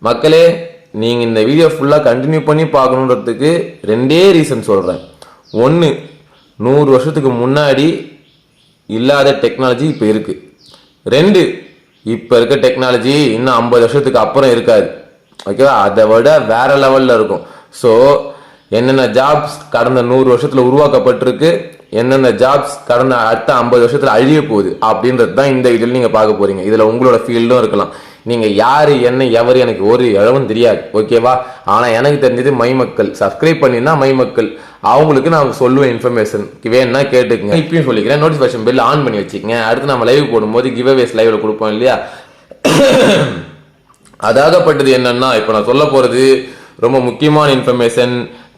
மக்களே, நீங்கள் இந்த வீடியோ ஃபுல்லாக கண்டினியூ பண்ணி பார்க்கணுன்றதுக்கு ரெண்டே ரீசன் சொல்கிறேன். ஒன்று, 100 வருஷத்துக்கு முன்னாடி இல்லாத டெக்னாலஜி இப்போ இருக்குது. 2, இப்போ இருக்க டெக்னாலஜி இன்னும் 50 வருஷத்துக்கு அப்புறம் இருக்காது. ஓகேவா? அதை விட வேற லெவலில் இருக்கும். ஸோ என்னென்ன ஜாப்ஸ் கடந்த 100 வருஷத்தில் உருவாக்கப்பட்டிருக்கு, என்னென்ன ஜாப்ஸ் கடந்த அடுத்த 50 வருஷத்தில் அழிய போகுது அப்படின்றது தான் இந்த வீடியோவில் நீங்கள் பார்க்க போகிறீங்க. இதில் உங்களோட ஃபீல்டும் இருக்கலாம். நீங்கள் யார் என்ன எவர் எனக்கு ஒரு இழவும் தெரியாது. ஓகேவா? ஆனால் எனக்கு தெரிஞ்சது மைமக்கள் சப்ஸ்கிரைப் பண்ணினா மைமக்கள் அவங்களுக்கு நான் சொல்லுவேன் இன்ஃபர்மேஷன் வேணும்னா கேட்டுக்குங்க. இப்பயும் சொல்லிக்கிறேன், நோட்டிஃபிகேஷன் பெல் ஆன் பண்ணி வச்சுக்கங்க. அடுத்து நம்ம லைவ் போடும்போது கிவ்அவேஸ் லைவ்ல கொடுப்போம் இல்லையா? அதாகப்பட்டது என்னன்னா, இப்போ நான் சொல்ல போகிறது ரொம்ப முக்கியமான information.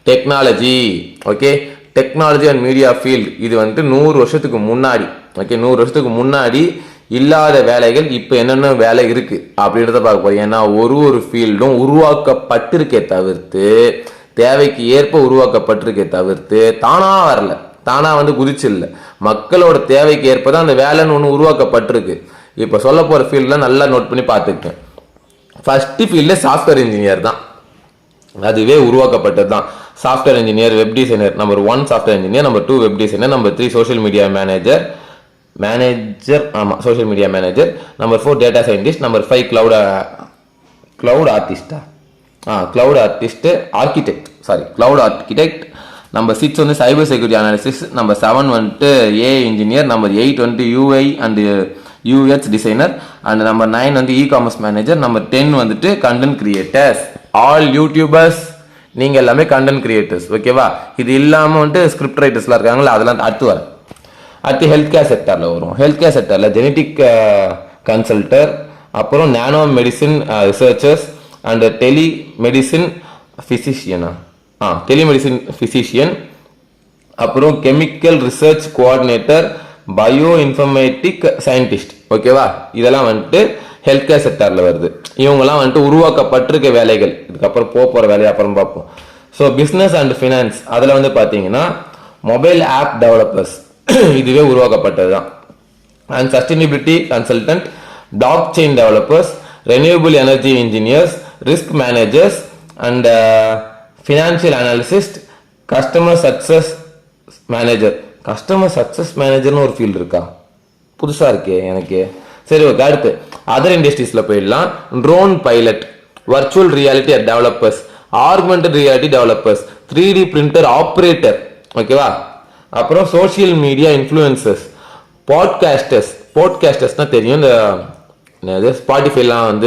Technology. Okay, technology and media field இது 100 வருஷத்துக்கு முன்னாடி, ஓகே 100 வருஷத்துக்கு முன்னாடி இல்லாத வேலைகள் இப்போ என்னென்ன வேலை இருக்கு அப்படின்றத பார்க்க போறோம். ஏன்னா ஒரு ஃபீல்டும் உருவாக்கப்பட்டிருக்கே தவிர்த்து, தேவைக்கு ஏற்ப உருவாக்கப்பட்டிருக்கே தவிர்த்து தானா வரல, தானா குதிச்சு இல்லை. மக்களோட தேவைக்கு ஏற்ப தான் அந்த வேலைன்னு ஒன்று உருவாக்கப்பட்டிருக்கு. இப்போ சொல்ல போற ஃபீல்ட்லாம் நல்லா நோட் பண்ணி பார்த்துக்கிட்டேன். ஃபர்ஸ்ட் ஃபீல்டு சாஃப்ட்வேர் இன்ஜினியர் தான். அதுவே உருவாக்கப்பட்டது தான். Software engineer, web designer. Number 1 software engineer, number 2 web designer, number 3 social media manager, ஆமாம் social media manager, number 4 data scientist, number 5 cloud ஆர்டிஸ்டா cloud artist architect cloud architect, number 6 cyber security analysis, number 7 AI engineer, number 8 UI and UX designer, and number 9 e commerce manager, number 10 content creators. All YouTubers நீங்கள் எல்லாமே content creators. ஓகேவா? இது இல்லாமல் script ரைட்டர்ஸ்லாம் இருக்காங்களா, அதெல்லாம் அடுத்து வர. அடுத்து ஹெல்த் கேர் செக்டரில் வரும். ஹெல்த் கேர் செக்டரில் ஜெனட்டிக் கன்சல்டர், அப்புறம் nano medicine researchers and telemedicine physician, அப்புறம் chemical research coordinator, bio informatic scientist. ஓகேவா? இதெல்லாம் ஹெல்த் கேர் செக்டரில் வருது. இவங்கெல்லாம் உருவாக்கப்பட்டிருக்க வேலைகள். இதுக்கப்புறம் போகிற வேலையை அப்புறம் பார்ப்போம். ஸோ பிஸ்னஸ் அண்ட் ஃபினான்ஸ் அதில் பார்த்தீங்கன்னா மொபைல் ஆப் டெவலப்பர்ஸ் இதுவே உருவாக்கப்பட்டது தான். And sustainability consultant, block chain developers, renewable energy engineers, risk managers and financial analyst, customer success manager. Customer success மேனேஜர்னு ஒரு ஃபீல்டு இருக்கா? புதுசாக இருக்கே எனக்கு. சரி, ஓகே. அடுத்து அதர் இண்டஸ்ட்ரீஸில் போயிடலாம். Drone pilot, virtual reality developers, augmented reality developers, 3D printer operator. ஓகேவா? அப்புறம் சோஷியல் மீடியா இன்ஃப்ளூயன்சர்ஸ், பாட்காஸ்டர்ஸ்னா தெரியும். இந்த ஸ்பாட்டிஃபைலாம்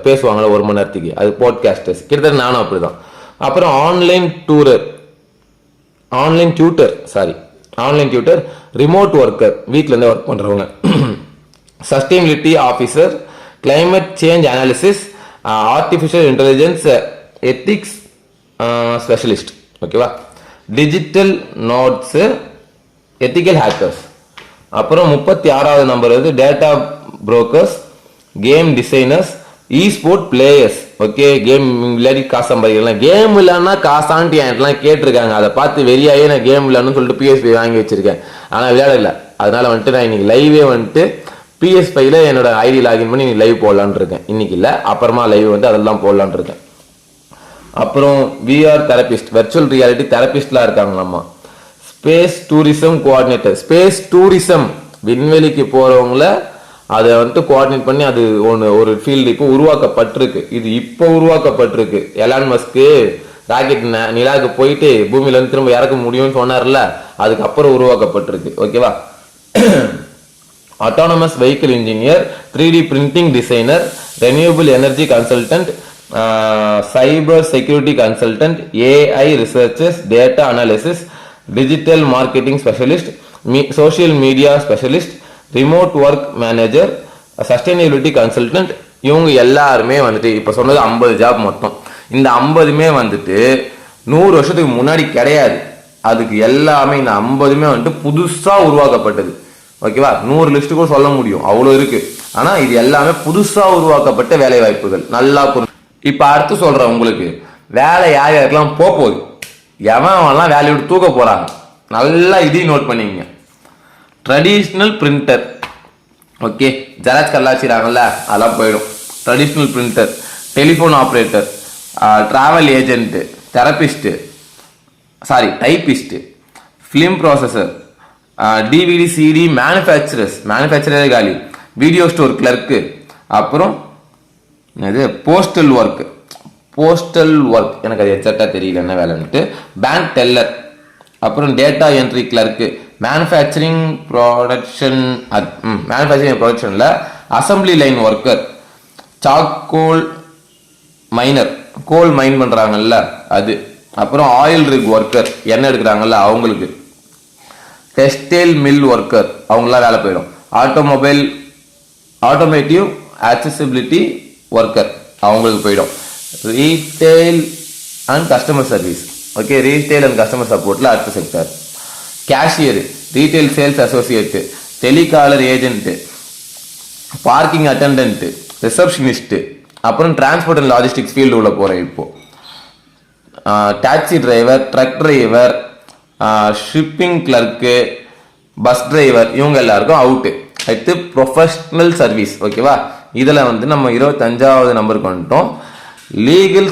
பேசுவாங்களா 1 மணி நேரத்துக்கு, அது பாட்காஸ்டர்ஸ். கிட்டத்தட்ட நானும் அப்படிதான். அப்புறம் ஆன்லைன் டியூட்டர், ரிமோட் ஒர்க்கர், வீட்டிலேருந்து ஒர்க் பண்ணுறவங்க, sustainability officer, climate change analysis, artificial intelligence ethics specialist. ஓகேவா? Digital notes, ethical hackers. அப்புறம் 36வது number data brokers, game designers, esport players. Okay, game விளையாடி காசு சம்பாதிக்கலாம். கேம் இல்லைன்னா காசான்ட்டு என்கிட்டலாம் கேட்டிருக்காங்க. அதை பார்த்து வெறியாயே நான் கேம் இல்லைன்னு சொல்லிட்டு PS5 வாங்கி வச்சிருக்கேன். ஆனால் விளையாடல. அதனால நான் இன்னைக்கு லைவே PS5ல என்னோட ஐடி லாகின் பண்ணி லைவ் போடலான்னு இருக்கேன். இன்னைக்கு இல்லை, அப்புறமா லைவ் அதெல்லாம் போடலான்னு இருக்கேன். அப்புறம் VR தெரபிஸ்ட், வர்ச்சுவல் ரியாலிட்டி தெரபிஸ்ட்லாம் இருக்காங்களாம்மா. Space tourism coordinator, space tourism விண்வெளிக்கு போறவங்கள அதை கோஆர்டினேட் பண்ணி அது ஒரு ஃபீல்டு இப்போ உருவாக்கப்பட்டிருக்கு. இது இப்போ உருவாக்கப்பட்டிருக்கு. எலான் மஸ்க்கு ராக்கெட் நிலாவுக்கு போயிட்டு பூமியில திரும்ப இறக்க முடியும்னு சொன்னார்ல, அதுக்கப்புறம் உருவாக்கப்பட்டிருக்கு. ஓகேவா? Autonomous vehicle engineer, 3D printing designer, renewable energy consultant, cyber security consultant, AI researchers, data analysis, digital marketing specialist, social media specialist, remote work manager, sustainability consultant. இவங்க எல்லாருமே இப்போ சொன்னது 50 ஜாப் மொத்தம். இந்த 50மே 100 வருஷத்துக்கு முன்னாடி கிடையாது. அதுக்கு எல்லாமே இந்த 50மே புதுசாக உருவாக்கப்பட்டது. ஓகேவா? 100 லிஸ்ட் கூட சொல்ல முடியும், அவ்வளோ இருக்கு. ஆனால் இது எல்லாமே புதுசாக உருவாக்கப்பட்ட வேலை வாய்ப்புகள். நல்லா இப்போ அடுத்து சொல்கிறேன் உங்களுக்கு வேலை யார் யாருக்கெல்லாம் போகுது, எவன்லாம் வேலையை விட்டு தூக்க போகிறாங்க. நல்லா இதையும் நோட் பண்ணிக்கங்க. ட்ரெடிஷ்னல் பிரிண்டர், ஓகே, ஜெராக்ஸ் கல்லா வச்சுக்கிறாங்கல்ல, அதெல்லாம் போயிடும். Traditional printer, telephone operator, travel agent, therapist, typist, film processor, DVD CD manufacturer காலி, வீடியோ ஸ்டோர் கிளர்க்கு, அப்புறம் இது போஸ்டல் ஒர்க் எனக்கு அது எக்ஸாக்டாக தெரியல என்ன வேலைன்ட்டு, பேங்க் டெல்லர், அப்புறம் டேட்டா என்ட்ரி கிளர்க்கு, மேனுஃபேக்சரிங் ப்ரொடக்ஷனில் assembly line worker, charcoal miner, coal mine பண்ணுறாங்கல்ல அது, அப்புறம் ஆயில் ரிக் ஒர்க்கர் எண்ணெய் எடுக்கிறாங்கல்ல அவங்களுக்கு, டெக்ஸ்டைல் மில் ஒர்க்கர் அவங்களாம் வேலை போயிடும், ஆட்டோமேட்டிவ் ஆக்சசிபிலிட்டி ஒர்க்கர் அவங்களுக்கு போயிடும், retail and customer service, okay, retail and customer சப்போர்ட்டில் அடுத்த sector, cashier, retail sales associate, telecaller agent, parking attendant, receptionist, அப்புறம் டிரான்ஸ்போர்ட் அண்ட் லாஜிஸ்டிக்ஸ் ஃபீல்டு உள்ள போகிறேன் இப்போ, taxi driver, truck driver, shipping clerk, bus driver, இவங்க எல்லாருக்கும் அவுட்டு. அடுத்து professional service, ஓகேவா. இதில் வந்து நம்ம 25வது நம்பருக்கு வந்துட்டோம். Legal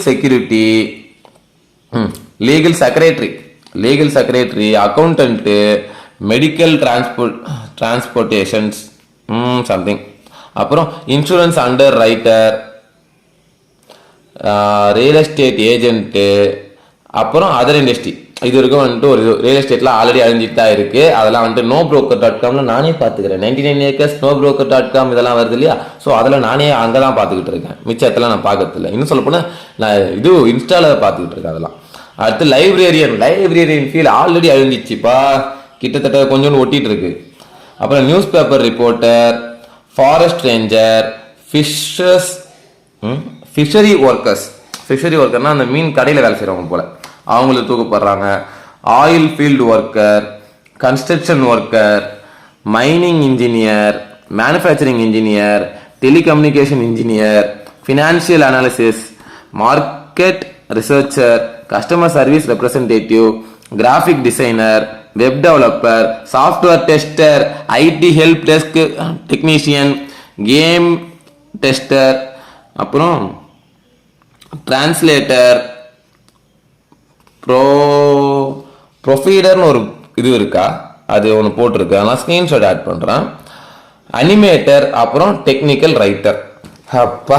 secretary, accountant, medical transportations something, அப்புறம் insurance underwriter, real estate agent, அப்புறம் அதர் இண்டஸ்ட்ரி. இது வரைக்கும் வந்துட்டு ஒரு ரியல் எஸ்டேட்லாம் ஆல்ரெடி அழிஞ்சிட்டு தான் இருக்குது. அதெல்லாம் வந்துட்டு nobroker.comல நானே பார்த்துக்கிறேன். 99 acres nobroker.com இதெல்லாம் வருது இல்லையா, ஸோ அதில் நானே அங்கே தான் பார்த்துக்கிட்டு இருக்கேன். மிச்சத்தெல்லாம் நான் பார்க்கறதில்ல. இன்னும் சொல்லப்போனால் நான் இது இன்ஸ்டாவில் பார்த்துக்கிட்டு இருக்கேன் அதெல்லாம். அடுத்து லைப்ரரியன் ஃபீல் ஆல்ரெடி அழிஞ்சிச்சுப்பா, கிட்டத்தட்ட கொஞ்சோண்டு ஒட்டிகிட்டு இருக்கு. அப்புறம் newspaper reporter, forest ranger, fishery ஒர்க்கர்னா அந்த மீன் கடையில் வேலை செய்கிறவங்க போல, அவங்களுக்கு தூக்கப்படுறாங்க. Oil field worker, construction worker, mining engineer, manufacturing engineer, telecommunication engineer, financial analysis, market researcher, customer service representative, graphic designer, web developer, software tester, IT help desk technician, game tester, அப்புறம் டிரான்ஸ்லேட்டர், ப்ரொஃபீடர்னு ஒரு இது இருக்கா, அது ஒன்று போட்டிருக்கு, அதெல்லாம் screenshot add பண்ணுறேன். அனிமேட்டர், அப்புறம் டெக்னிக்கல் ரைட்டர். அப்பா,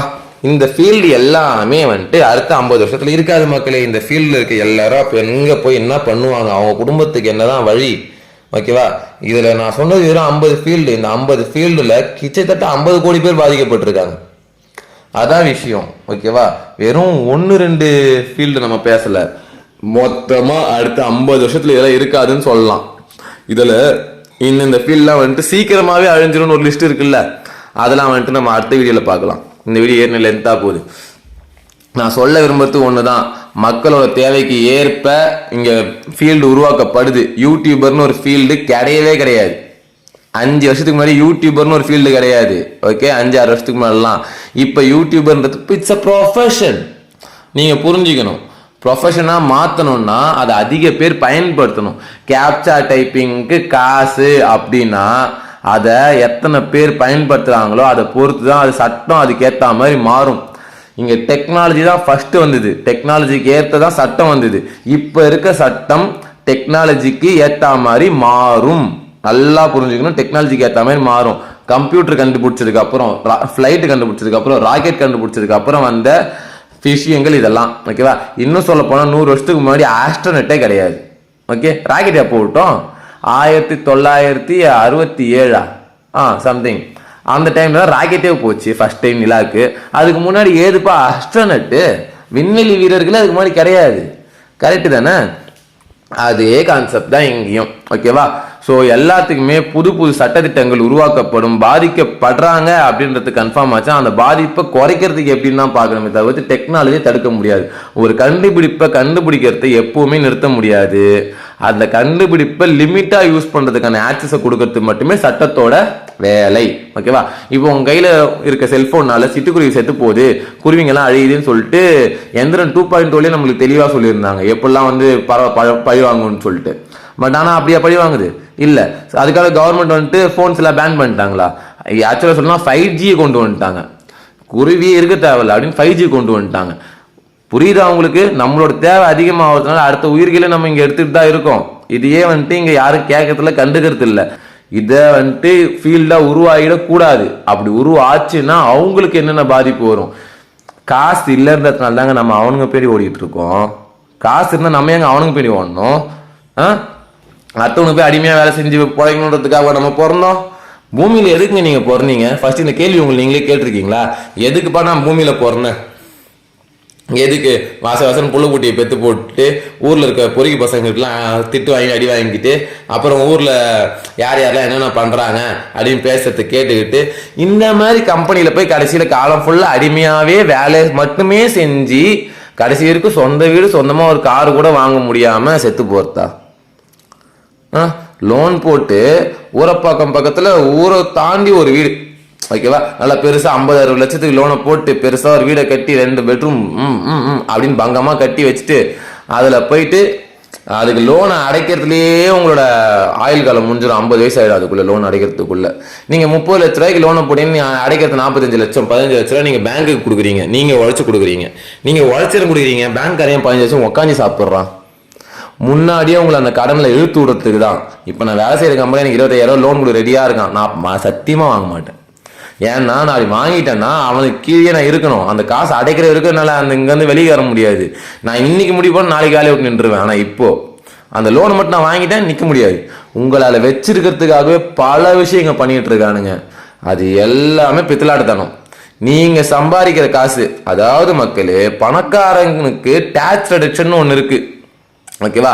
இந்த ஃபீல்டு எல்லாமே வந்துட்டு அடுத்த 50 வருஷத்துல இருக்காது மக்களே. இந்த ஃபீல்டில் இருக்க எல்லாரும் அப்போ எங்கே போய் என்ன பண்ணுவாங்க, அவங்க குடும்பத்துக்கு என்னதான் வழி, ஓகேவா. இதில் நான் சொன்னது வெறும் 50 ஃபீல்டு. இந்த 50 ஃபீல்டில் கிட்டத்தட்ட 50 கோடி பேர் பாதிக்கப்பட்டிருக்காங்க. அதான் விஷயம், ஓகேவா. வெறும் 1-2 ஃபீல்டு நம்ம பேசல, மொத்தமாக அடுத்த 50 வருஷத்துல இதெல்லாம் இருக்காதுன்னு சொல்லலாம். இதில் இந்த ஃபீல்ட்லாம் வந்துட்டு சீக்கிரமாகவே அழிஞ்சிரும்னு ஒரு லிஸ்ட் இருக்குல்ல, அதெல்லாம் வந்துட்டு நம்ம அடுத்த வீடியோவில் பார்க்கலாம். இந்த வீடியோ ஏற்கனவே லென்த்தாக போகுது. நான் சொல்ல விரும்புறது ஒன்று தான், மக்களோட தேவைக்கு ஏற்ப இங்கே ஃபீல்டு உருவாக்கப்படுது. யூடியூபர்னு ஒரு ஃபீல்டு கிடையாது. 5 வருஷத்துக்கு முன்னாடி யூடியூபர்னு ஒரு ஃபீல்டு கிடையாது, ஓகே. 5-6 வருஷத்துக்கு முன்னாடிலாம். இப்போ யூடியூபர்ன்றது இட்ஸ் அ ப்ரொஃபஷன். நீங்கள் புரிஞ்சுக்கணும், ப்ரொஃபஷனாக மாற்றணும்னா அதை அதிக பேர் பயன்படுத்தணும். கேப்சா டைப்பிங்க்கு காசு அப்படின்னா அதை எத்தனை பேர் பயன்படுத்துகிறாங்களோ அதை பொறுத்து தான் அது சட்டம் அதுக்கேற்ற மாதிரி மாறும். இங்கே டெக்னாலஜி தான் ஃபஸ்ட்டு வந்தது, டெக்னாலஜிக்கு ஏற்ற தான் சட்டம் வந்தது. இப்போ இருக்க சட்டம் டெக்னாலஜிக்கு ஏற்ற மாதிரி மாறும். நல்லா புரிஞ்சுக்கணும், டெக்னாலஜிக்கு ஏற்ற மாதிரி மாறும். கம்ப்யூட்டர் கண்டுபிடிச்சதுக்கு அப்புறம், ஃப்ளைட்டு கண்டுபிடிச்சதுக்கு அப்புறம், ராக்கெட் கண்டுபிடிச்சதுக்கு அப்புறம் வந்த விஷயங்கள் இதெல்லாம், ஓகேவா. இன்னும் சொல்ல போனால் 100 வருஷத்துக்கு முன்னாடி ஆஸ்ட்ரோனட்டே கிடையாது, ஓகே. ராக்கெட் எப்போ விட்டோம், 1967 சம்திங், அந்த டைம்ல தான் ராக்கெட்டே போச்சு ஃபர்ஸ்ட் டைம் நிலாவுக்கு. அதுக்கு முன்னாடி ஏதுப்பா ஆஸ்ட்ரோனட்டு, விண்வெளி வீரர்கள் அதுக்கு முன்னாடி கிடையாது. கரெக்டு தானே? அதே கான்செப்ட் தான் இங்கேயும், ஓகேவா. ஸோ எல்லாத்துக்குமே புது சட்டத்திட்டங்கள் உருவாக்கப்படும். பாதிக்கப்படுறாங்க அப்படின்றது கன்ஃபார்ம் ஆச்சா, அந்த பாதிப்பை குறைக்கிறதுக்கு எப்படின்னு தான் பார்க்கணுமே தவிர்த்து டெக்னாலஜியை தடுக்க முடியாது. ஒரு கண்டுபிடிப்பை கண்டுபிடிக்கிறத எப்பவுமே நிறுத்த முடியாது. அந்த கண்டுபிடிப்பை லிமிட்டாக யூஸ் பண்ணுறதுக்கான ஆக்சஸை கொடுக்கறது மட்டுமே சட்டத்தோட வேலை, ஓகேவா. இப்போ உங்கள் கையில் இருக்க செல்ஃபோனால சிட்டுக்குருவி செத்து போகுது, குருவிங்கெல்லாம் அழியுதுன்னு சொல்லிட்டு எந்திரன் 2.0 நம்மளுக்கு தெளிவாக சொல்லியிருந்தாங்க, எப்படிலாம் வந்து பழி வாங்குன்னு சொல்லிட்டு. பட் ஆனால் அப்படியே பழி வாங்குது இல்லை. அதுக்காக கவர்மெண்ட் வந்துட்டு ஃபோன்ஸ் எல்லாம் பேன் பண்ணிட்டாங்களா? ஆக்சுவலாக சொன்னால் 5G கொண்டு வந்துட்டாங்க. குருவியே இருக்க தேவையில்ல அப்படின்னு 5G கொண்டு வந்துட்டாங்க. புரியுதா உங்களுக்கு? நம்மளோட தேவை அதிகமாகிறதுனால அடுத்த உயிர்களை நம்ம இங்க எடுத்துட்டு தான் இருக்கோம். இதையே இங்க யாரும் கேட்கறதுல கண்டுக்கிறது இல்லை. இதை ஃபீல்டா உருவாகிடக்கூடாது. அப்படி உருவாச்சுன்னா அவங்களுக்கு என்னென்ன பாதிப்பு வரும்? காசு இல்லைன்றதுனால தாங்க நம்ம அவனுங்க பேடி ஓடிட்டு இருக்கோம். காசு இருந்தா நம்ம எங்க அவனுங்க பேடி ஓடணும்? அடுத்தவனுக்கு போய் அடிமையா வேலை செஞ்சு பிழைக்கணுன்றதுக்காக நம்ம பிறந்தோம்? பூமியில எதுக்குங்க நீங்க பிறந்தீங்க? ஃபர்ஸ்ட் இந்த கேள்வி உங்களுக்கு நீங்களே கேட்டிருக்கீங்களா? எதுக்குப்பா நான் பூமியில பிறந்தேன்? எதுக்கு வாசம் புள்ள குட்டியை பெற்று போட்டு ஊர்ல இருக்க பொறுக்கி பசங்களுக்குலாம் திட்டு வாங்கி அடி வாங்கிட்டு அப்புறம் ஊர்ல யார் யாரெல்லாம் என்னென்ன பண்றாங்க அப்படின்னு பேசுறத கேட்டுக்கிட்டு இந்த மாதிரி கம்பெனியில போய் கடைசியில காலம் ஃபுல்லா அடிமையாவே வேலை மட்டுமே செஞ்சு கடைசி வரைக்கும் சொந்த வீடு சொந்தமா ஒரு காரு கூட வாங்க முடியாம செத்து போறதா? லோன் போட்டு ஊரப்பாக்கம் பக்கத்துல ஊரை தாண்டி ஒரு வீடு, ஓகேவா, நல்லா பெருசா 50-60 லட்சத்துக்கு லோனை போட்டு பெருசா ஒரு வீடை கட்டி 2 பெட்ரூம் அப்படின்னு பங்கமா கட்டி வச்சுட்டு அதுல போயிட்டு அதுக்கு லோனை அடைக்கிறதுலயே உங்களோட ஆயுள் காலம் முடிஞ்சிடும். 50 வயசு ஆயிடும் அதுக்குள்ள லோன் அடைக்கிறதுக்குள்ள. நீங்க 30 லட்ச ரூபாய்க்கு லோனை போட்டீங்க, அடைக்கிறது 45 லட்சம் 15 லட்ச ரூபாய் நீங்க பேங்க்குக்கு கொடுக்குறீங்க. நீங்க உழைச்சு கொடுக்குறீங்க, நீங்க உழைச்சிட கொடுக்குறீங்க. பேங்க் காரையும் 15 லட்சம் உட்காந்து சாப்பிட்றான். முன்னாடியே உங்களை அந்த கடனில் இழுத்து விடுறதுக்கு தான். இப்போ நான் வேலை செய்யற கம்பெனி எனக்கு 25,000 லோன் கொடுக்க ரெடியா இருக்கான். நான் சத்தியமா வாங்க மாட்டேன். ஏன்னா நான் அப்படி வாங்கிட்டேன்னா அவனுக்கு கீழே நான் இருக்கணும். அந்த காசு அடைக்கிற இருக்கிறதுனால இங்கேருந்து வெளியே வர முடியாது. நான் இன்னைக்கு முடிப்போம், நாளைக்கு வேலையை விட்டு நின்றுவேன். ஆனால் இப்போ அந்த லோனை மட்டும் நான் வாங்கிட்டேன், நிற்க முடியாது. உங்களால் வச்சிருக்கிறதுக்காகவே பல விஷயங்கள் பண்ணிட்டு இருக்கானுங்க. அது எல்லாமே பித்தலாட்டுத்தனம். நீங்க சம்பாதிக்கிற காசு, அதாவது மக்களே, பணக்காரங்களுக்கு டாக்ஸ் ரிடக்ஷன் ஒன்று இருக்கு, ஓகேவா?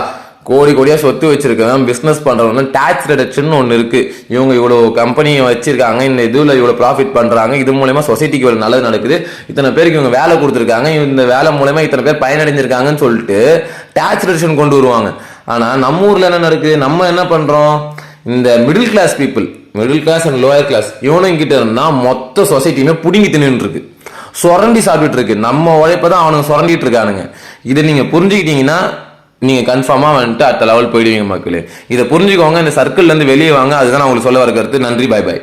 கோடி கோடியா சொத்து வச்சிருக்கவன் பிசினஸ் பண்றவங்க டாக்ஸ் ரிடக்ஷன் ஒன்று இருக்கு. இவங்க இவ்வளவு கம்பெனியை வச்சிருக்காங்க, இந்த இதுல இவ்வளவு ப்ராஃபிட் பண்றாங்க, இது மூலமா சொசைட்டிக்கு இவ்வளவு நல்லது நடக்குது, இத்தனை பேருக்கு இவங்க வேலை கொடுத்துருக்காங்க, இந்த வேலை மூலமா இத்தனை பேர் பயனடைஞ்சிருக்காங்கன்னு சொல்லிட்டு டாக்ஸ் ரிடக்ஷன் கொண்டு வருவாங்க. ஆனா நம்ம ஊர்ல என்ன நடக்குது? நம்ம என்ன பண்றோம்? இந்த middle class people, middle class and lower class, இவனும் கிட்ட இருந்தா மொத்த சொசைட்டியுமே புடுங்கி தின்னு இருக்கு, சுரண்டி சாப்பிட்டு இருக்கு. நம்ம உழைப்பதான் அவனுங்க சுரண்டிட்டு இருக்கானுங்க. இதை நீங்க புரிஞ்சுக்கிட்டீங்கன்னா நீங்க கன்ஃபார்மா அடுத்த லெவல் போயிடுவீங்க மக்களே. இதை புரிஞ்சுக்கோங்க. இந்த சர்க்கிள்ல இருந்து வெளியே வாங்க. அதுதான் நான் உங்களுக்கு சொல்ல வர கருத்து. நன்றி, பாய் பாய்.